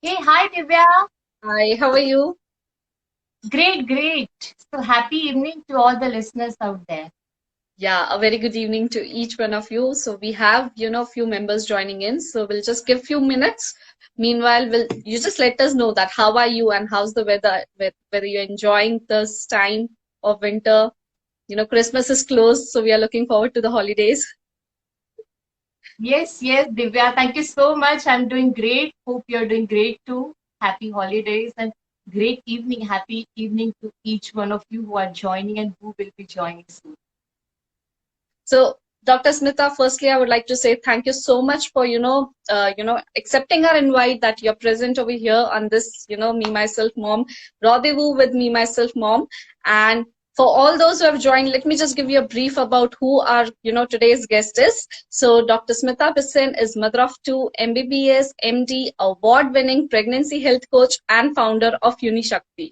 Hey, hi Divya. Hi, how are you? Great, great. So happy evening to all the listeners out there. Yeah, a very good evening to each one of you. So we have, few members joining in. So we'll just give few minutes. Meanwhile, you just let us know that how are you and how's the weather, whether you're enjoying this time of winter. Christmas is close, so we are looking forward to the holidays. Yes, yes, Divya. Thank you so much. I'm doing great. Hope you're doing great too. Happy holidays and great evening. Happy evening to each one of you who are joining and who will be joining soon. So, Dr. Smita, firstly, I would like to say thank you so much for, accepting our invite that you're present over here on this, Me, Myself, Mom rendezvous with Me, Myself, Mom. And for all those who have joined, let me just give you a brief about who our, today's guest is. So, Dr. Smita Bissen is mother of two, MBBS, MD, award-winning pregnancy health coach, and founder of Unishakti.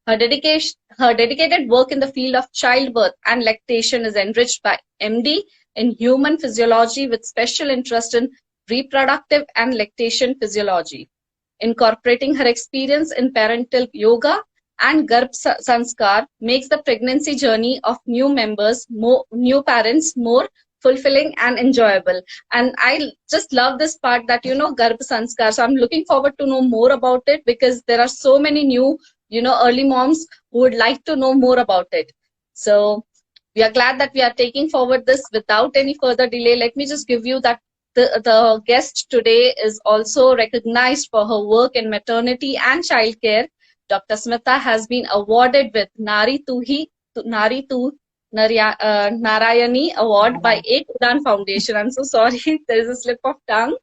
Her dedicated work in the field of childbirth and lactation is enriched by MD in human physiology with special interest in reproductive and lactation physiology. Incorporating her experience in parental yoga and Garbh Sanskar makes the pregnancy journey of new parents more fulfilling and enjoyable. And I just love this part that, Garbh Sanskar. So I'm looking forward to know more about it because there are so many new, early moms who would like to know more about it. So we are glad that we are taking forward this without any further delay. Let me just give you that the guest today is also recognized for her work in maternity and childcare. Dr. Smita has been awarded with Nari Tu Narayani Award by Ek Udan Foundation. I'm so sorry, there is a slip of tongue.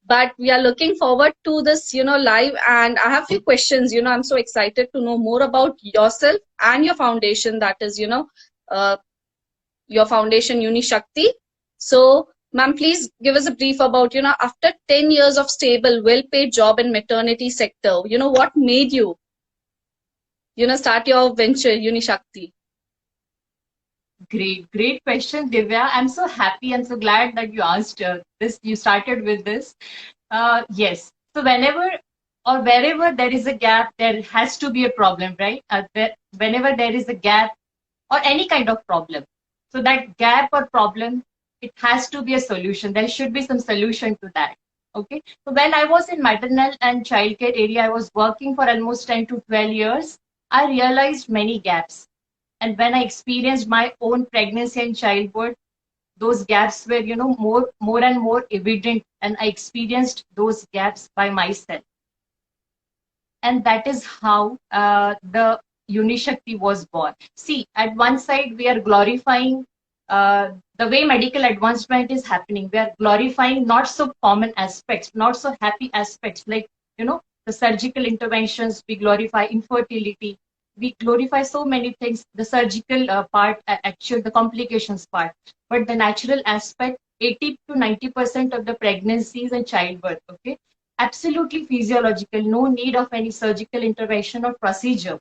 But we are looking forward to this, live. And I have few questions. I'm so excited to know more about yourself and your foundation. That is, uh, your foundation Unishakti. So, ma'am, please give us a brief about, after 10 years of stable, well-paid job in maternity sector, what made you, start your venture, Unishakti? Great, great question, Divya. I'm so happy and so glad that you asked this. You started with this. Yes. So whenever or wherever there is a gap, there has to be a problem, right? Whenever there is a gap or any kind of problem, so that gap or problem, it has to be a solution. There should be some solution to that. Okay. So when I was in maternal and childcare area, I was working for almost 10 to 12 years. I realized many gaps. And when I experienced my own pregnancy and childbirth, those gaps were, more and more evident, and I experienced those gaps by myself. And that is how the Unishakti was born. See, at one side, we are glorifying the way medical advancement is happening. We are glorifying not so common aspects, not so happy aspects, like, the surgical interventions. We glorify infertility. We glorify so many things, the surgical part, actual, the complications part. But the natural aspect, 80 to 90% of the pregnancies and childbirth, okay, absolutely physiological, no need of any surgical intervention or procedure.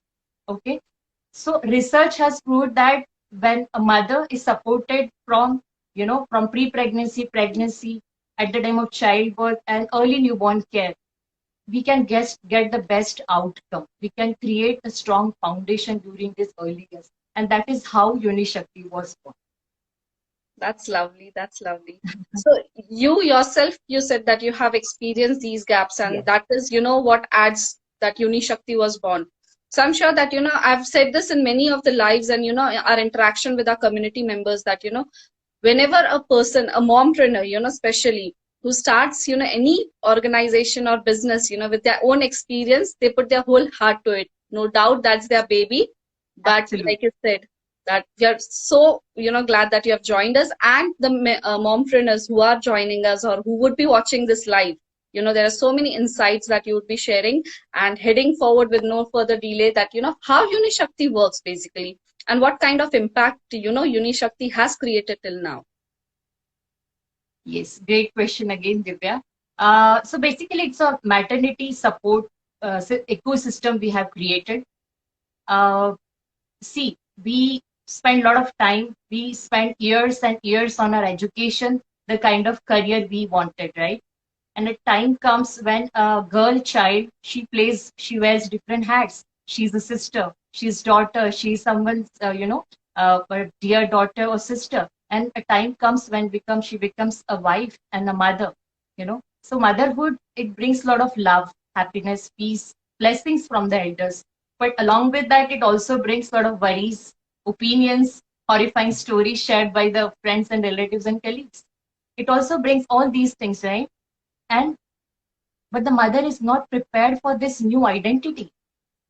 Okay. So research has proved that when a mother is supported from, from pre-pregnancy, pregnancy, at the time of childbirth and early newborn care, we can get the best outcome. We can create a strong foundation during this early years. And that is how Unishakti was born. That's lovely. That's lovely. So you yourself, you said that you have experienced these gaps, and Yes. that is, what adds that Unishakti was born. So I'm sure that, I've said this in many of the lives and, our interaction with our community members that, whenever a person, a mompreneur, especially who starts, any organization or business, with their own experience, they put their whole heart to it. No doubt that's their baby. But Absolutely. like you said, that we are so, glad that you have joined us and the mompreneurs who are joining us or who would be watching this live. There are so many insights that you would be sharing and heading forward with no further delay that, how Unishakti works basically and what kind of impact, Unishakti has created till now. Yes, great question again, Divya. So basically, it's a maternity support ecosystem we have created. Uh, See, we spend a lot of time, we spend years and years on our education, the kind of career we wanted, right? And a time comes when a girl child, she wears different hats. She's a sister, she's daughter, she's someone's, a dear daughter or sister. And a time comes when she becomes a wife and a mother, So motherhood, it brings a lot of love, happiness, peace, blessings from the elders. But along with that, it also brings a lot of worries, opinions, horrifying stories shared by the friends and relatives and colleagues. It also brings all these things, right? And but the mother is not prepared for this new identity.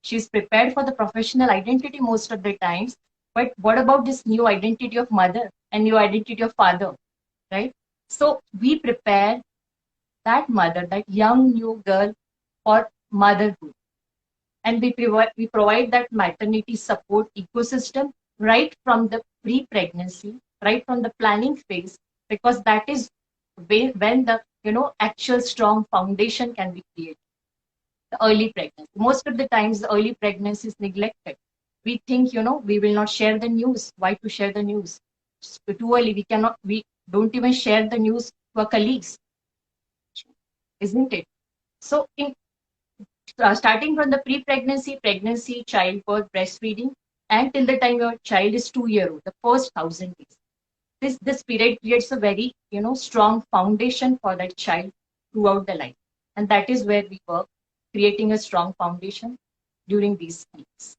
She's prepared for the professional identity most of the times. But what about this new identity of mother and new identity of father, right? So we prepare that mother, that young new girl, for motherhood. And we provide that maternity support ecosystem right from the pre-pregnancy, right from the planning phase, because that is when the actual strong foundation can be created. The early pregnancy. Most of the times, the early pregnancy is neglected. We think, we will not share the news. Why to share the news? It's too early. We don't even share the news to our colleagues, isn't it? So, starting from the pre-pregnancy, pregnancy, childbirth, breastfeeding, and till the time your child is 2 year old, the first 1,000 days. This period creates a very strong foundation for that child throughout the life, and that is where we work, creating a strong foundation during these times.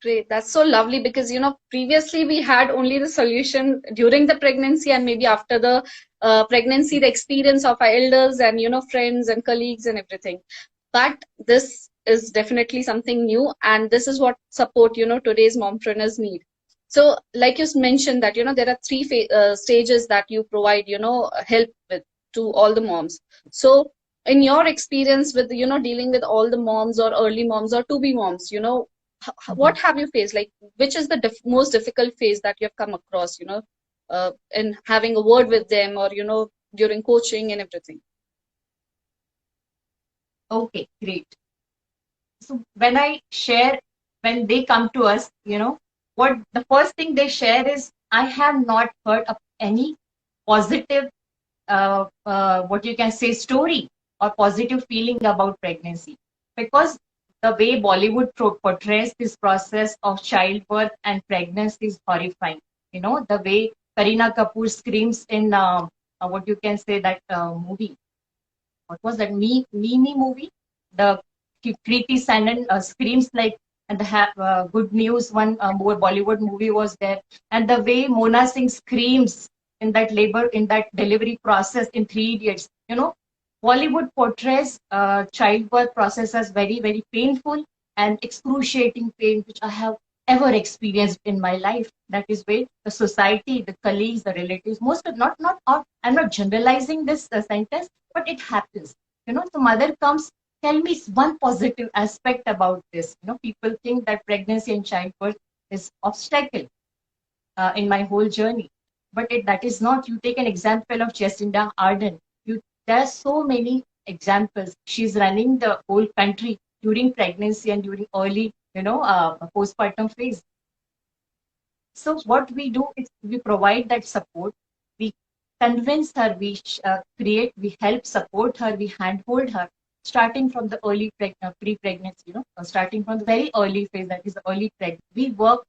Great. That's so lovely because, previously we had only the solution during the pregnancy and maybe after the pregnancy, the experience of our elders and, friends and colleagues and everything. But this is definitely something new. And this is what support, today's mompreneurs need. So like you mentioned that, there are three stages that you provide, help with to all the moms. So in your experience with, dealing with all the moms or early moms or to be moms, what have you faced? Like, which is the most difficult phase that you have come across, in having a word with them or, during coaching and everything? Okay, great. So when when they come to us, what the first thing they share is, I have not heard of any positive, what you can say, story or positive feeling about pregnancy, because the way Bollywood portrays this process of childbirth and pregnancy is horrifying. The way Kareena Kapoor screams in what you can say, that movie. What was that Me movie? The Kriti Sanon screams like, and the Good News, one more Bollywood movie was there, and the way Mona Singh screams in that labor, in that delivery process in Three Idiots. Bollywood portrays childbirth process as very, very painful and excruciating pain, which I have ever experienced in my life. That is where the society, the colleagues, the relatives, most of not I'm not generalizing this sentence, but it happens. The mother comes, tell me one positive aspect about this. People think that pregnancy and childbirth is obstacle in my whole journey, but that is not. You take an example of Jacinda Ardern. There are so many examples. She's running the whole country during pregnancy and during early, postpartum phase. So what we do is we provide that support. We convince her, we help support her, we handhold her, starting from the early pre-pregnancy, starting from the very early phase, that is the early pregnancy. We work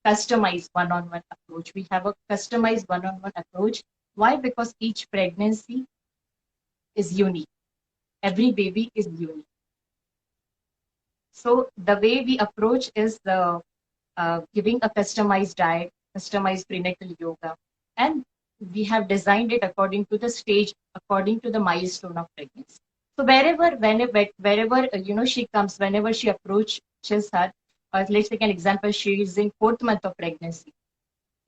customized one-on-one approach. We have a customized one-on-one approach. Why? Because each pregnancy is unique. Every baby is unique. So the way we approach is giving a customized diet, customized prenatal yoga, and we have designed it according to the stage, according to the milestone of pregnancy. So wherever she comes, whenever she approaches her, let's take an example. She is in 4th month of pregnancy.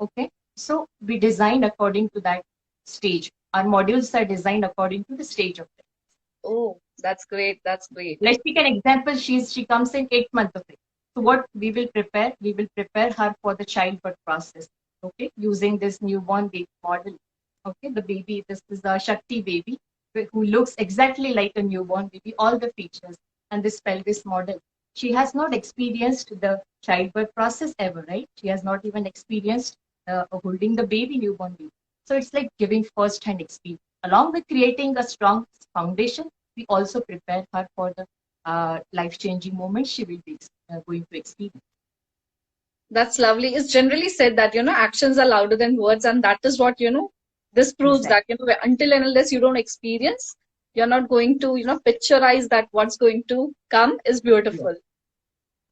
Okay, so we design according to that stage. Our modules are designed according to the stage of pregnancy. Oh, that's great. That's great. Let's take an example. She comes in 8th month of pregnancy. So what we will prepare her for the childbirth process. Okay, using this newborn baby model. Okay, the baby, this is a Shakti baby who looks exactly like a newborn baby, all the features, and this pelvis model. She has not experienced the childbirth process ever, right? She has not even experienced holding the baby, newborn baby. So it's like giving first-hand experience. along with creating a strong foundation, we also prepare her for the life-changing moments she will be going to experience. That's lovely. It's generally said that, actions are louder than words, and that is what, this proves Exactly. that, until and unless you don't experience, you're not going to, picturize that what's going to come is Yes. beautiful.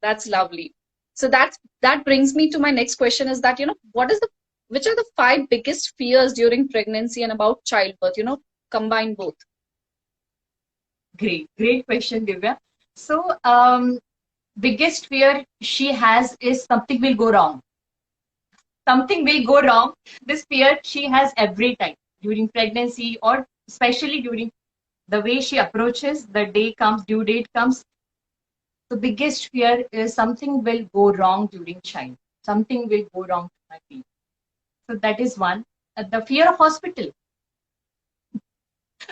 That's lovely. So that brings me to my next question is that, which are the 5 biggest fears during pregnancy and about childbirth, combine both? Great question, Divya. So, biggest fear she has is something will go wrong. Something will go wrong. This fear she has every time during pregnancy, or especially during the way she approaches the day comes, due date comes. The biggest fear is something will go wrong during child. Something will go wrong to my baby. So that is one. The fear of hospital.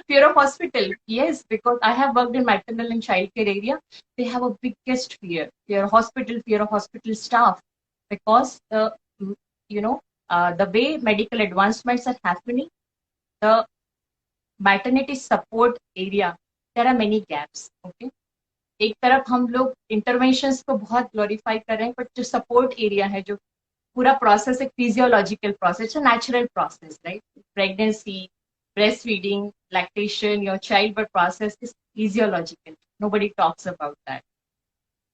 Fear of hospital. Yes, because I have worked in maternal and childcare area. They have a biggest fear. Fear of hospital staff. Because you know, the way medical advancements are happening, the maternity support area, there are many gaps. Okay. एक तरफ हम लोग interventions को बहुत glorify कर रहे हैं, but जो सपोर्ट एरिया है, जो पूरा प्रोसेस, एक physiological process, natural process, right? Pregnancy, breast feeding, lactation, your childbirth process is physiological. Nobody talks about that.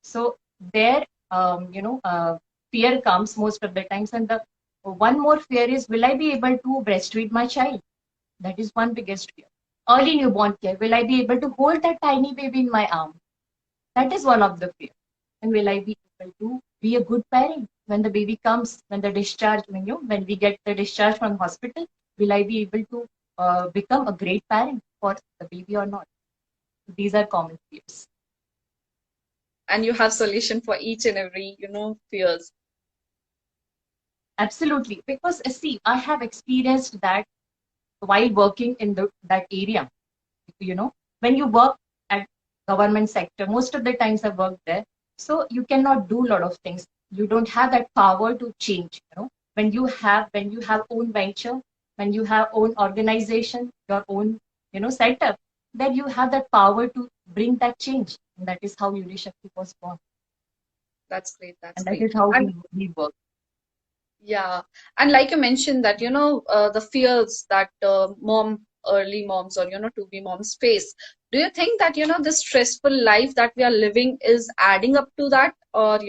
So there, fear comes most of the times, and the one more fear is, will I be able to breastfeed my child? That is one biggest fear. Early newborn care, will I be able to hold that tiny baby in my arm? That is one of the fear. And will I be able to be a good parent when the baby comes, when the discharge, when we get the discharge from hospital? Will I be able to become a great parent for the baby or not? These are common fears. And you have solution for each and every, fears. Absolutely, because see, I have experienced that while working in that area. When you work at government sector, most of the times I worked there, so you cannot do a lot of things. You don't have that power to change. When you have own venture, when you have own organization, your own setup, then you have that power to bring that change. And that is how Yuri Shakti was born. That's great. That's And that great. is how And we work. yeah, and like you mentioned that, the fears that early moms or, to be moms face. Do you think that, this stressful life that we are living is adding up to that? Or,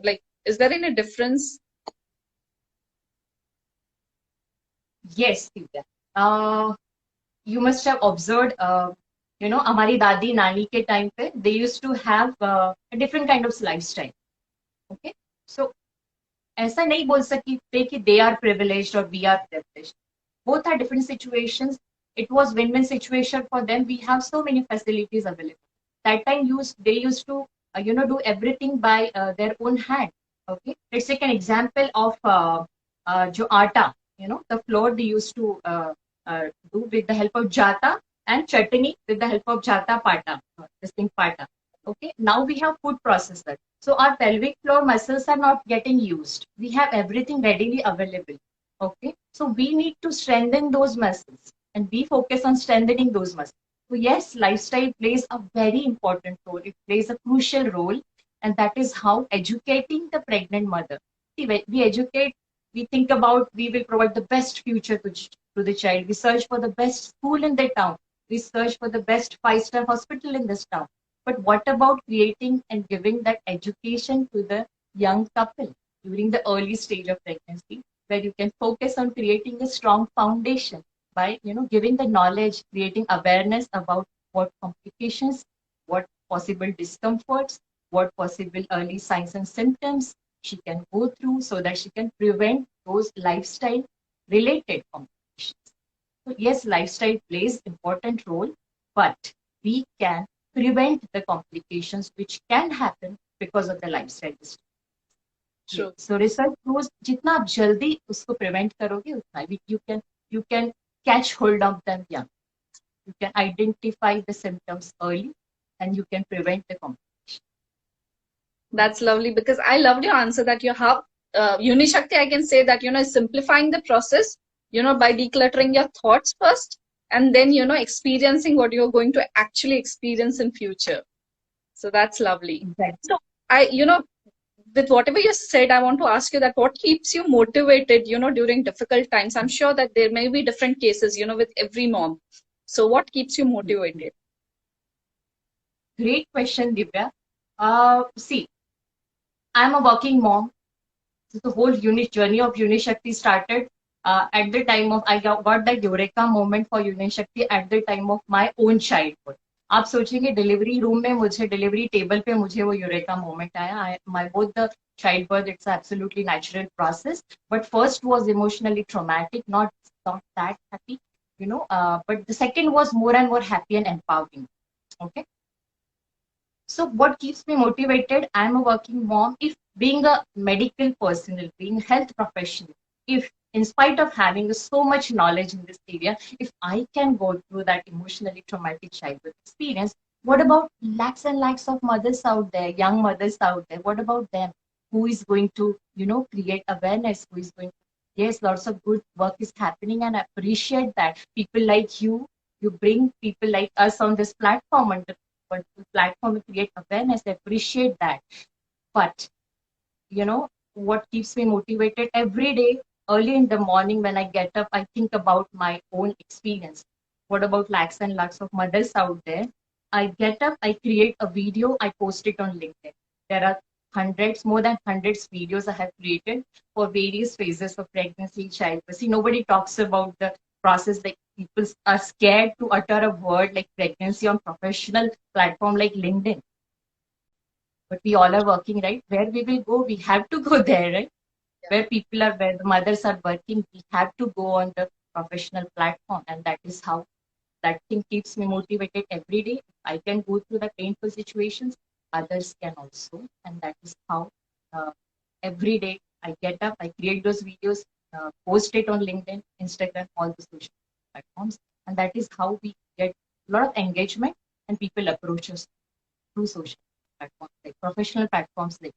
like, is there any difference? Yes, Divya. You must have observed, हमारी दादी नानी के time पे they used to have a different kind of lifestyle. Okay, so ऐसा नहीं बोल सकते कि they are privileged or we are privileged. Both are different situations. It was win-win situation for them. We have so many facilities available. That time they used to do everything by their own hand. Okay, let's take an example of jo aata, the flour they used to do with the help of jata, and chutney with the help of jata pata, this thing pata. Okay, now we have food processor. So our pelvic floor muscles are not getting used. We have everything readily available. Okay, so we need to strengthen those muscles, and we focus on strengthening those muscles. So yes, lifestyle plays a very important role. It plays a crucial role, and that is how educating the pregnant mother. See, when we educate, we think about, we will provide the best future to the child. We search for the best school in the town. We search for the best five-star hospital in this town. But what about creating and giving that education to the young couple during the early stage of pregnancy, where you can focus on creating a strong foundation by giving the knowledge, creating awareness about what complications, what possible discomforts, what possible early signs and symptoms she can go through, so that she can prevent those lifestyle related complications. So yes, lifestyle plays important role, but we can prevent the complications which can happen because of the lifestyle disorder. True. So research proves जितना आप जल्दी उसको prevent करोगे उतना you can catch hold of them young. You can identify the symptoms early, and you can prevent the complications. That's lovely, because I loved your answer that you have Unishakti, I can say that, is simplifying the process, by decluttering your thoughts first, and then, experiencing what you're going to actually experience in future. So that's lovely. Exactly. So with whatever you said, I want to ask you that what keeps you motivated, during difficult times? I'm sure that there may be different cases, with every mom. So what keeps you motivated? Great question, Divya. See, I'm a working mom. So the whole journey of Unishakti started at the time of I got that eureka moment for Unishakti at the time of my own childhood. आप सोचेंगे delivery room में मुझे delivery table पे मुझे वो eureka moment आया my both the childbirth it's absolutely natural process but first was emotionally traumatic not that happy but the second was more and more happy and empowering. Okay, so what keeps me motivated? I'm a working mom. If being a medical personnel, being a health professional, if in spite of having so much knowledge in this area, if I can go through that emotionally traumatic childhood experience, what about lakhs and lakhs of mothers out there, young mothers out there? What about them? Who is going to, create awareness? Who is going to, yes, lots of good work is happening and I appreciate that. People like you bring people like us on this platform and platform to create awareness. I appreciate that. But what keeps me motivated every day, early in the morning when I get up, I think about my own experience. What about lakhs and lakhs of mothers out there? I get up, I create a video, I post it on LinkedIn. There are hundreds, more than hundreds videos I have created for various phases of pregnancy, childbirth. See, nobody talks about the process. Like people are scared to utter a word like pregnancy on professional platform like LinkedIn. But we all are working, right? Where we will go, we have to go there, right? Where people are, where the mothers are working, we have to go on the professional platform. And that is how that thing keeps me motivated every day. If I can go through the painful situations, others can also. And that is how uh, every day I get up, I create those videos, post it on LinkedIn, Instagram, all the social platforms. And that is how we get a lot of engagement and people approach us through social platforms, like professional platforms like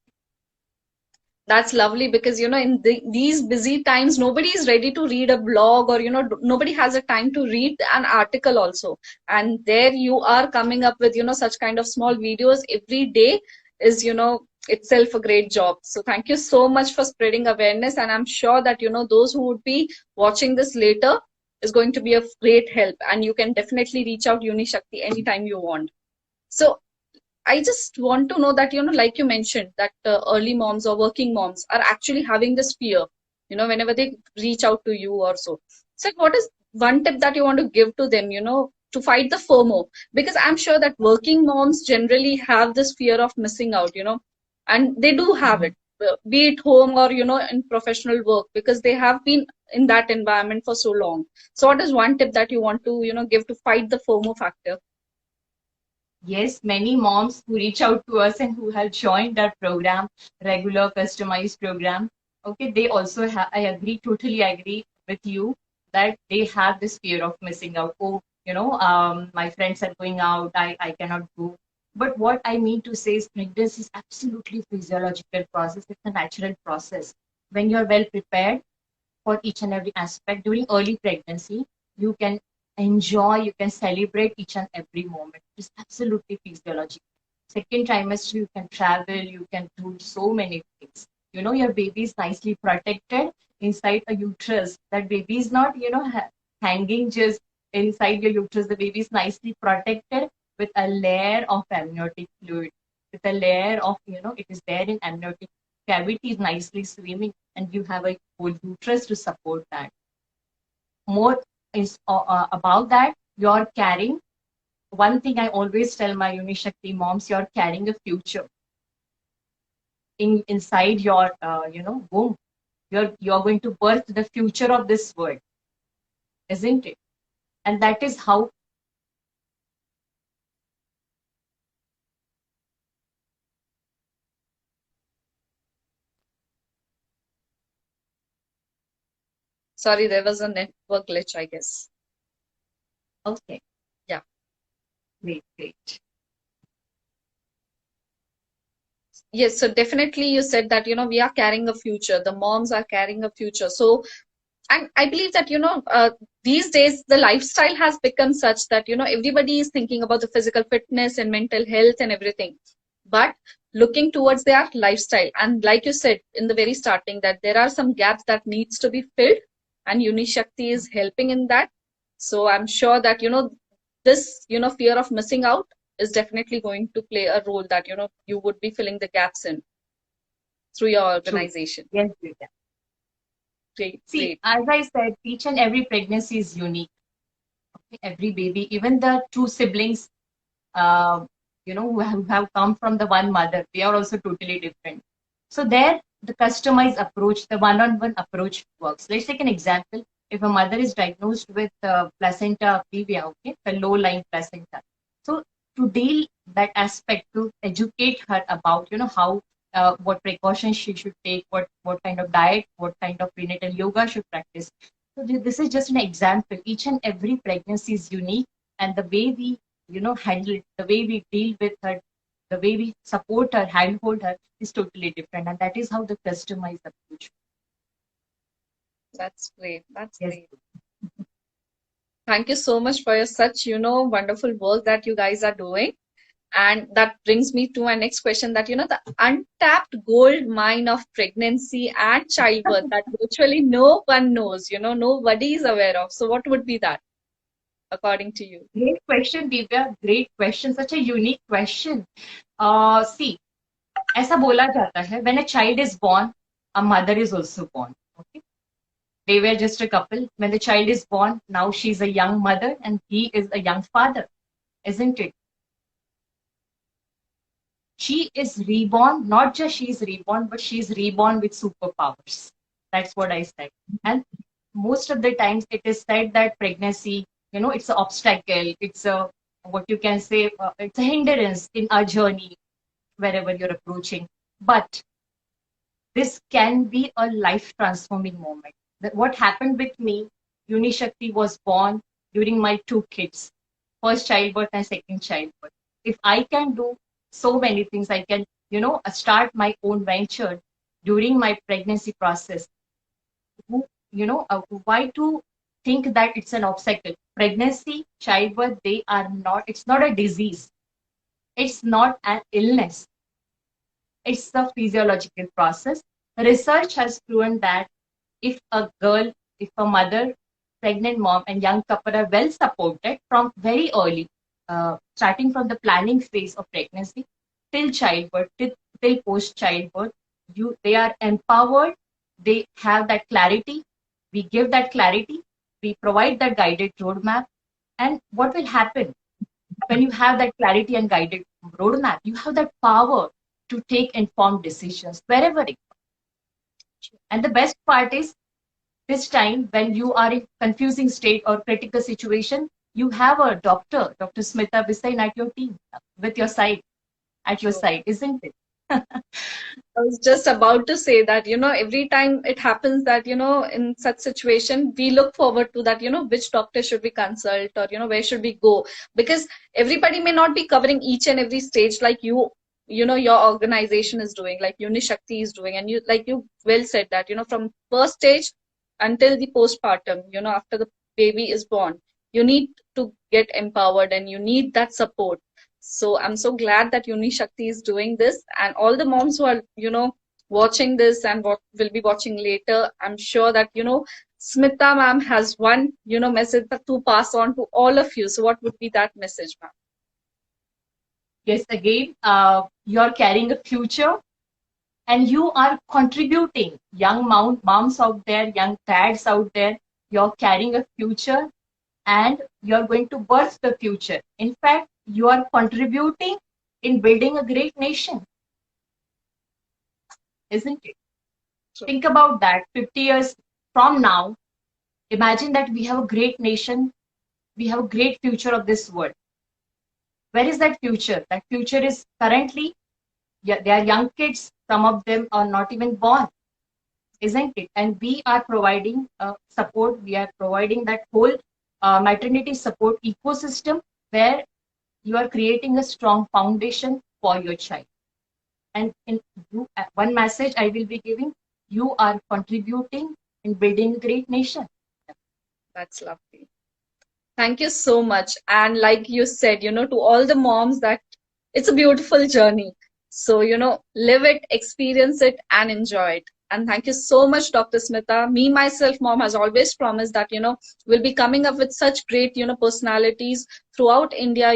That's lovely because, in these busy times, nobody is ready to read a blog or, nobody has a time to read an article also. And there you are coming up with, such kind of small videos every day is, itself a great job. So thank you so much for spreading awareness. And I'm sure that, those who would be watching this later is going to be of great help. And you can definitely reach out Unishakti anytime you want. So I just want to know that, like you mentioned, that early moms or working moms are actually having this fear, whenever they reach out to you or so. So, what is one tip that you want to give to them, to fight the FOMO? Because I'm sure that working moms generally have this fear of missing out, and they do have it, be it home or, in professional work, because they have been in that environment for so long. So, what is one tip that you want to, give to fight the FOMO factor? yes, many moms who reach out to us and who have joined our program, regular customized program, okay, they also have, I agree, totally agree with you that they have this fear of missing out. Oh, my friends are going out, I cannot go. But what I mean to say is pregnancy is absolutely physiological process. It's a natural process. When you're well prepared for each and every aspect during early pregnancy, you can enjoy, you can celebrate each and every moment. It's absolutely physiological. Second trimester, you can travel, you can do so many things. Your baby is nicely protected inside a uterus. That baby is not, hanging just inside your uterus. The baby is nicely protected with a layer of amniotic fluid, with a layer of, it is there in amniotic cavity is nicely swimming, and you have a whole uterus to support that. More is about that. You're carrying one thing I always tell my Unishakti moms: you're carrying a future inside your womb. You're going to birth the future of this world, isn't it? And that is how. Sorry, there was a network glitch, I guess. Okay. Yeah. Great. Yes, so definitely you said that, we are carrying a future. The moms are carrying a future. So And I believe that, these days the lifestyle has become such that, everybody is thinking about the physical fitness and mental health and everything, but looking towards their lifestyle. And like you said in the very starting, that there are some gaps that needs to be filled, and Unishakti is helping in that. So I'm sure that, this, fear of missing out is definitely going to play a role, that, you would be filling the gaps in through your True. organization. Yes, Divya. Great, See, great. as I said, each and every pregnancy is unique. Okay? Every baby, even the two siblings, uh, who have come from the one mother, they are also totally different. So there, the customized approach, the one-on-one approach works. Let's take an example. If a mother is diagnosed with placenta previa, okay, the low-lying placenta. So to deal that aspect, to educate her about, how what precautions she should take, what kind of diet, what kind of prenatal yoga should practice. So this is just an example. Each and every pregnancy is unique, and the way we handle it, the way we deal with her, the way we support her, handhold her is totally different. And that is how the customized approach. That's great. That's Yes. great. Thank you so much for your such, wonderful work that you guys are doing. And that brings me to my next question, that, the untapped gold mine of pregnancy and childbirth that virtually no one knows, nobody is aware of. So what would be that, according to you? Great question, Divya. Great question. Such a unique question. See, ऐसा बोला जाता है, when a child is born, a mother is also born. Okay. They were just a couple. When the child is born, now she's a young mother and he is a young father, isn't it? She is reborn, not just she is reborn, but she is reborn with superpowers. That's what I said. And most of the times it is said that pregnancy, it's an obstacle, it's a, what you can say, it's a hindrance in our journey, wherever you're approaching. But this can be a life transforming moment. What happened with me, Unishakti was born during my two kids, first childbirth and second childbirth. If I can do so many things, I can, start my own venture during my pregnancy process. Why to think that it's an obstacle? Pregnancy, childbirth, they are not, it's not a disease. It's not an illness. It's a physiological process. Research has proven that if a girl, if a mother, pregnant mom, and young couple are well supported from very early, starting from the planning phase of pregnancy till childbirth, till post childbirth, they are empowered. They have that clarity. We give that clarity. We provide that guided roadmap. And what will happen when you have that clarity and guided roadmap? You have that power to take informed decisions wherever it comes. And the best part is, this time when you are in confusing state or critical situation, you have a doctor, Dr. Smita Bisain at your team, with your side, at your Sure. side, isn't it? I was just about to say that, every time it happens that, in such situation, we look forward to that, which doctor should we consult, or, where should we go? Because everybody may not be covering each and every stage like your organization is doing, like Unishakti is doing. And like you well said that, from first stage until the postpartum, after the baby is born, you need to get empowered and you need that support. So I'm so glad that Unishakti is doing this, and all the moms who are, watching this and what will be watching later, I'm sure that, Smita ma'am has one, message to pass on to all of you. So what would be that message, ma'am? Yes, again, you're carrying a future and you are contributing. Young moms out there, young dads out there, you're carrying a future and you're going to birth the future. In fact, you are contributing in building a great nation, isn't it? Sure. Think about that. 50 years from now, imagine that we have a great nation, we have a great future of this world. Where is that future? That future is currently, yeah, they are young kids, some of them are not even born, isn't it? And we are providing support, we are providing that whole maternity support ecosystem where you are creating a strong foundation for your child. And one message I will be giving, you are contributing in building a great nation. That's lovely. Thank you so much. And like you said, to all the moms, that it's a beautiful journey. So, live it, experience it, and enjoy it. And thank you so much, Dr. Smita. Me, myself, mom has always promised that, we'll be coming up with such great, personalities throughout India,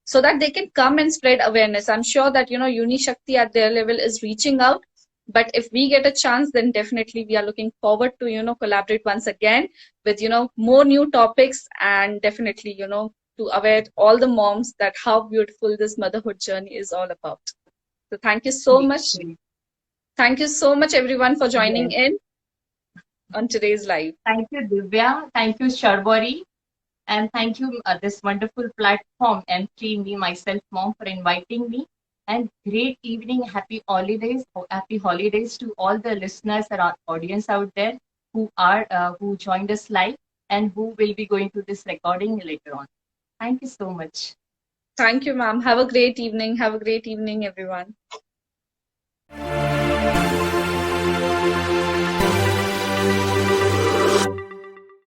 so that they can come and spread awareness. I'm sure that, Uni Shakti at their level is reaching out. But if we get a chance, then definitely we are looking forward to, collaborate once again with, more new topics, and definitely, to aware all the moms that how beautiful this motherhood journey is all about. So thank you so much. Thank you so much, everyone, for joining in on today's live. Thank you, Divya. Thank you, Sharbari. And thank you, this wonderful platform, M3, me, myself, mom, for inviting me. And great evening, happy holidays to all the listeners and our audience out there who joined us live and who will be going to this recording later on. Thank you so much. Thank you, ma'am. Have a great evening. Have a great evening, everyone.